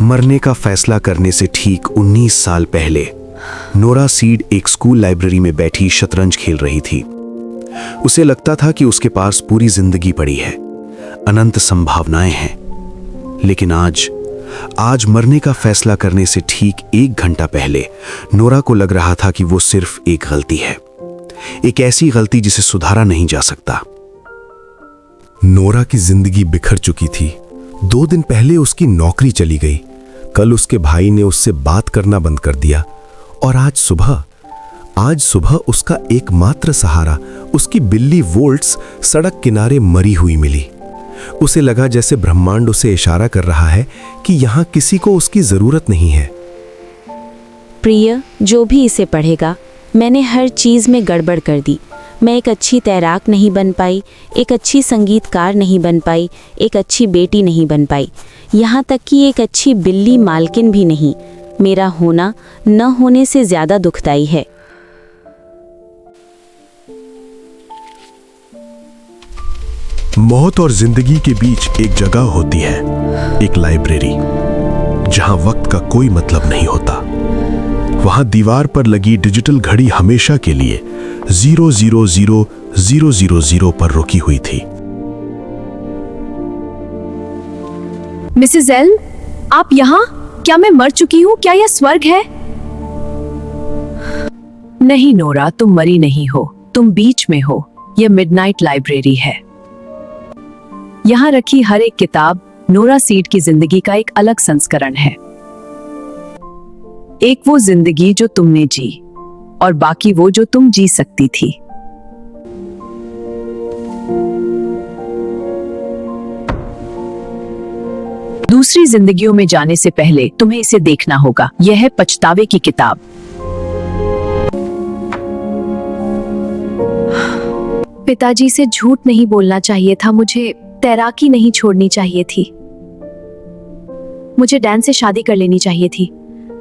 मरने का फैसला करने से ठीक 19 साल पहले नोरा सीड एक स्कूल लाइब्रेरी में बैठी शतरंज खेल रही थी। उसे लगता था कि उसके पास पूरी जिंदगी पड़ी है, अनंत संभावनाएं हैं। लेकिन आज मरने का फैसला करने से ठीक 1 घंटा पहले नोरा को लग रहा था कि वो सिर्फ एक गलती है, एक ऐसी गलती जिसे सुधारा नहीं जा सकता। नोरा की जिंदगी बिखर चुकी थी। 2 दिन पहले उसकी नौकरी चली गई, कल उसके भाई ने उससे बात करना बंद कर दिया और आज सुबह उसका एकमात्र सहारा उसकी बिल्ली वोल्ट्स सड़क किनारे मरी हुई मिली। उसे लगा जैसे ब्रह्मांड उसे इशारा कर रहा है कि यहां किसी को उसकी जरूरत नहीं है। प्रिय, जो भी इसे पढ़ेगा, मैंने हर चीज में गड़बड़ कर दी। मैं एक अच्छी तैराक नहीं बन पाई, एक अच्छी संगीतकार नहीं बन पाई, एक अच्छी बेटी नहीं बन पाई, यहाँ तक कि एक अच्छी बिल्ली मालकिन भी नहीं। मेरा होना न होने से ज्यादा दुखदाई है। मौत और जिंदगी के बीच एक जगह होती है, एक लाइब्रेरी, जहां वक्त का कोई मतलब नहीं होता। वहां दीवार पर लगी डिजिटल घड़ी हमेशा के लिए 000000 पर रुकी हुई थी। मिसेस एल, आप यहाँ? क्या मैं मर चुकी हूँ? क्या यह स्वर्ग है? नहीं नोरा, तुम मरी नहीं हो, तुम बीच में हो। यह मिडनाइट लाइब्रेरी है। यहाँ रखी हर एक किताब नोरा सीड की जिंदगी का एक अलग संस्करण है। एक वो जिंदगी जो तुमने जी और बाकी वो जो तुम जी सकती थी। दूसरी जिंदगियों में जाने से पहले तुम्हें इसे देखना होगा। यह है पछतावे की किताब। पिताजी से झूठ नहीं बोलना चाहिए था, मुझे तैराकी नहीं छोड़नी चाहिए थी, मुझे डैन से शादी कर लेनी चाहिए थी,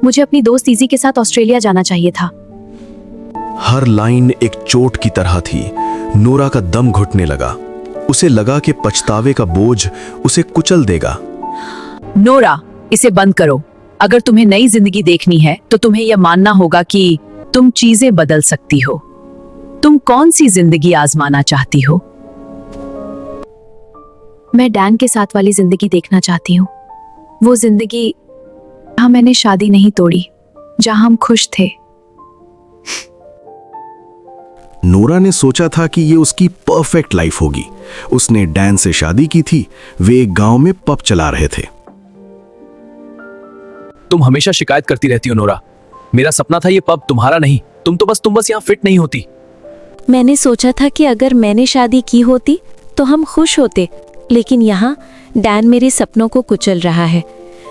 मुझे अपनी दोस्त इजी के साथ ऑस्ट्रेलिया जाना चाहिए था। हर लाइन एक चोट की तरह थी। नोरा का दम घुटने लगा। उसे लगा कि पछतावे का बोझ उसे कुचल देगा। नोरा, इसे बंद करो। अगर तुम्हें नई जिंदगी देखनी है तो तुम्हें यह मानना होगा कि तुम चीजें बदल सकती हो। तुम कौन सी जिंदगी आजमाना चाहती हो? मैं डैन के साथ वाली जिंदगी देखना चाहती हूँ। वो जिंदगी जहां मैंने शादी नहीं तोड़ी, जहां हम खुश थे। नोरा ने सोचा था कि ये उसकी परफेक्ट लाइफ होगी। उसने डैन से शादी की थी, वे एक गांव में पब चला रहे थे। तुम हमेशा शिकायत करती रहती हो नोरा। मेरा सपना था ये पब, तुम्हारा नहीं। तुम बस यहाँ फिट नहीं होती। मैंने सोचा था कि अगर मैंने शादी की होती तो हम खुश होते, लेकिन यहाँ डैन मेरे सपनों को कुचल रहा है।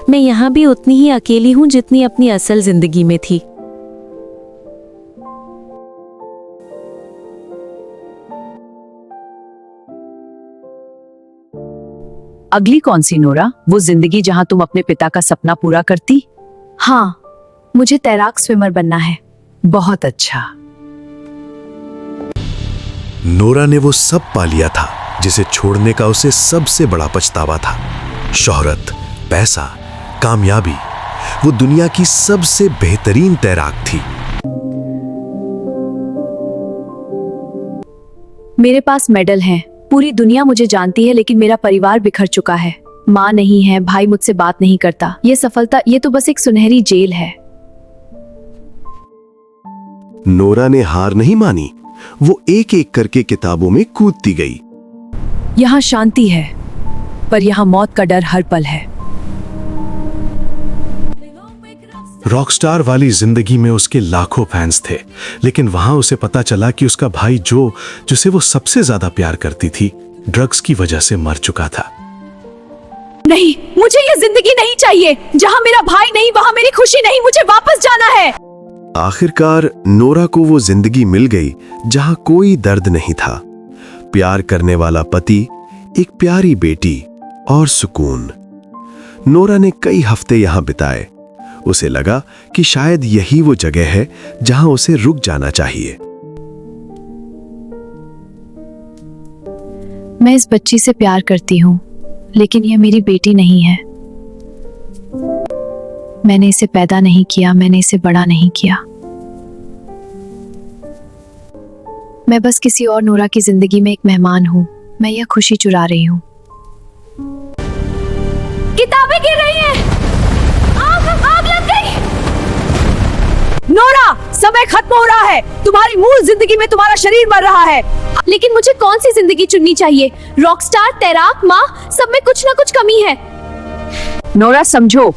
मैं यहाँ भी उतनी ही अकेली हूँ जितनी अपनी असल जिंदगी में थी। अगली कौन सी नोरा? वो जिंदगी जहां तुम अपने पिता का सपना पूरा करती? हाँ, मुझे तैराक स्विमर बनना है। बहुत अच्छा। नोरा ने वो सब पा लिया था जिसे छोड़ने का उसे सबसे बड़ा पछतावा था। शोहरत, पैसा, कामयाबी। वो दुनिया की सबसे बेहतरीन तैराक थी। मेरे पास मेडल हैं, पूरी दुनिया मुझे जानती है, लेकिन मेरा परिवार बिखर चुका है। माँ नहीं है, भाई मुझसे बात नहीं करता। ये सफलता, ये तो बस एक सुनहरी जेल है। नोरा ने हार नहीं मानी। वो एक एक करके किताबों में कूदती गई। यहाँ शांति है, पर यहाँ मौत का डर हर पल है। रॉकस्टार वाली जिंदगी में उसके लाखों फैंस थे, लेकिन वहां उसे पता चला कि उसका भाई जिसे वो सबसे ज्यादा प्यार करती थी, ड्रग्स की वजह से मर चुका था। नहीं, मुझे ये जिंदगी नहीं चाहिए। जहाँ मेरा भाई नहीं, वहाँ मेरी खुशी नहीं। मुझे वापस जाना है। आखिरकार नोरा को वो जिंदगी मिल गई जहां कोई दर्द नहीं था। प्यार करने वाला पति, एक प्यारी बेटी और सुकून। नोरा ने कई हफ्ते यहां बिताए। उसे लगा कि शायद यही वो जगह है जहां उसे रुक जाना चाहिए। मैं इस बच्ची से प्यार करती हूँ, लेकिन यह मेरी बेटी नहीं है। मैंने इसे पैदा नहीं किया, मैंने इसे बड़ा नहीं किया। मैं बस किसी और नोरा की जिंदगी में एक मेहमान हूँ। मैं यह खुशी चुरा रही हूँ। किताबें गिर रही हैं। आग लग गई। नोरा, समय खत्म हो रहा है। तुम्हारी मूल जिंदगी में तुम्हारा शरीर मर रहा है। लेकिन मुझे कौन सी जिंदगी चुननी चाहिए? रॉकस्टार, तैराक, माँ, सब में कुछ ना कुछ कमी है। नोरा समझो,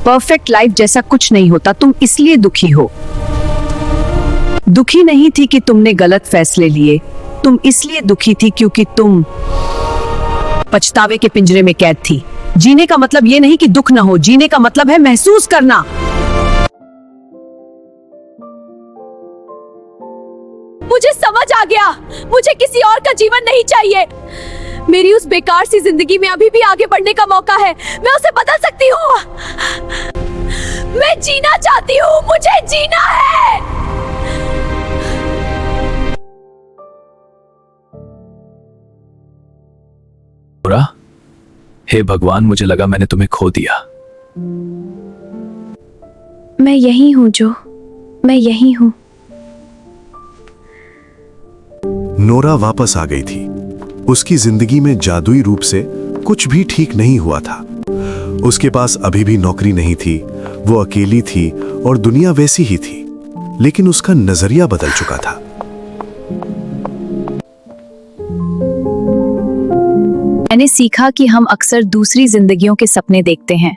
परफेक्ट लाइफ जैसा कुछ नहीं होता। तुम इसलिए दुखी हो। दुखी नहीं थी कि तुमने गलत फैसले लिए, तुम इसलिए दुखी थी क्योंकि तुम पछतावे के पिंजरे में कैद थी। जीने का मतलब ये नहीं कि दुख ना हो, जीने का मतलब है महसूस करना। मुझे समझ आ गया, मुझे किसी और का जीवन नहीं चाहिए। मेरी उस बेकार सी जिंदगी में अभी भी आगे बढ़ने का मौका है। मैं उसे बदल सकती हूँ। मैं जीना चाहती हूँ, मुझे जीना है। नोरा, हे भगवान, मुझे लगा मैंने तुम्हें खो दिया। मैं यही हूँ जो, मैं यही हूँ। नोरा वापस आ गई थी। उसकी जिंदगी में जादुई रूप से कुछ भी ठीक नहीं हुआ था। उसके पास अभी भी नौकरी नहीं थी, वो अकेली थी और दुनिया वैसी ही थी, लेकिन उसका नजरिया बदल चुका था। मैंने सीखा कि हम अक्सर दूसरी जिंदगियों के सपने देखते हैं।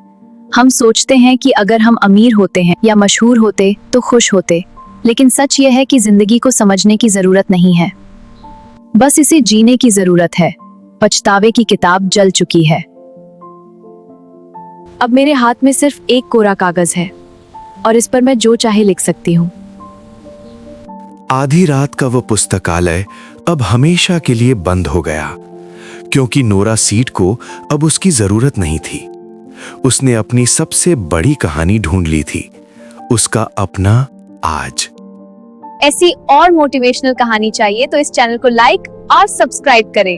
हम सोचते हैं कि अगर हम अमीर होते हैं या मशहूर होते तो खुश होते, लेकिन सच यह है कि जिंदगी को समझने की जरूरत नहीं है, बस इसे जीने की जरूरत है। पछतावे की किताब जल चुकी है। अब मेरे हाथ में सिर्फ एक कोरा कागज है और इस पर मैं जो चाहे लिख सकती हूँ। आधी रात का वो पुस्तकालय अब हमेशा के लिए बंद हो गया, क्योंकि नोरा सीड को अब उसकी जरूरत नहीं थी। उसने अपनी सबसे बड़ी कहानी ढूंढ ली थी, उसका अपना आज। ऐसी और मोटिवेशनल कहानी चाहिए तो इस चैनल को लाइक और सब्सक्राइब करें।